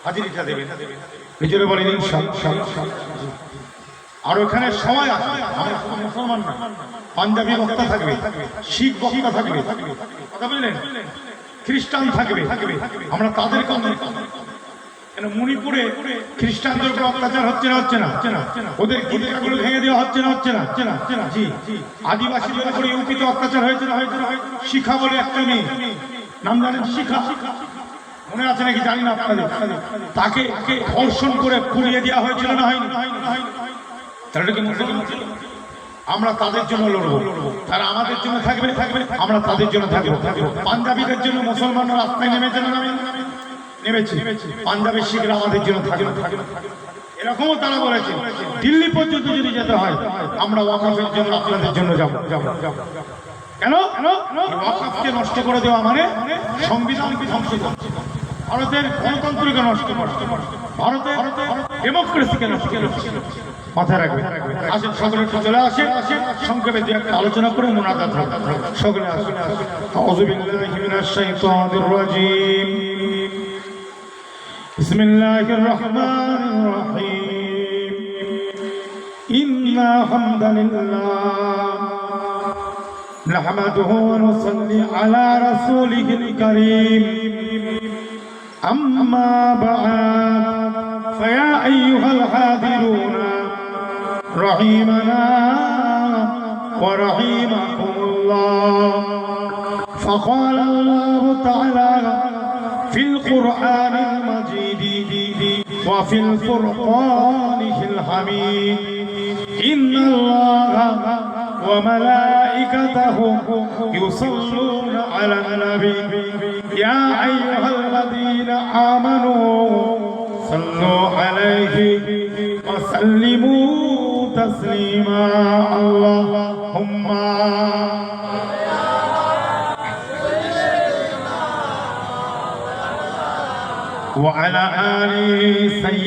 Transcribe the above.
হাজিরিটা দেবেন নিজের বলেন আর ওখানে সবাই আছে। আমরা মুসলমান না, পাঞ্জাবি বক্তা থাকবে, শিখ বক্তা থাকবে, কথা বললেন, খ্রিস্টান থাকবে, আমরা তাদের কথা। কেন মণিপুরে খ্রিস্টানদের উপর অত্যাচার হচ্ছে না? ওদের গির্জাগুলো ভেঙে দেওয়া হচ্ছে না? জি। আদিবাসীদের উপরে ইউপিতে অত্যাচার হয়েছে না? শিখা বলে একটা মেয়ে, নাম জানেন? শিখা মনে আছে নাকি জানি না আপনাদের। তাকে ধর্ষণ করে পুড়িয়ে দেওয়া হয়েছিল না হয়নি? তাহলে কি মুসলমান ছিল? আমরা তাদের জন্য লড়বো, তারা আমাদের জন্য থাকবে, আমরা তাদের জন্য থাকবো। পাঞ্জাবিদের জন্য মুসলমানরা রাস্তায় নেমেছে না? নেমেছে। পাঞ্জাবের শিখরা আমাদের জন্য থাকবে। এরকমও তারা বলেছে দিল্লি পর্যন্ত যদি যেতে হয় আমরা ওয়াকফের জন্য আপনাদের জন্য যাব। কেন? ওয়াকফকে নষ্ট করে দেওয়া মানে সংবিধানকে ধ্বংস করা, ভারতের গণতন্ত্রকে নষ্ট করা, ভারতের ডেমোক্রেসিকে নষ্ট করা। মাথায় রাখবে। আসেন সকলে চলে আসে, সংক্ষেপে দু একটা আলোচনা করে মুনাজাত হবে। সকলে আসুন। আউযু বিল্লাহি মিনাশ শাইতানির রাজীম। বিসমিল্লাহির রহমানির রহিম। ইন্না হামদালিল্লাহ নাহমাদুহু ওয়া নুসাল্লি আলা রাসূলিহিল কারীম। আম্মা বা'দ ফায়া আইয়ুহাল হাদিরুনা رحمنا ورحمكم الله. فقال الله تعالى في القرآن المجيد وفي الفرقان الحميد إن الله وملائكته يصلون على النبي يا أيها الذين آمنوا صلوا عليه وسلموا تسليما. اللهم وعلى آل سيدنا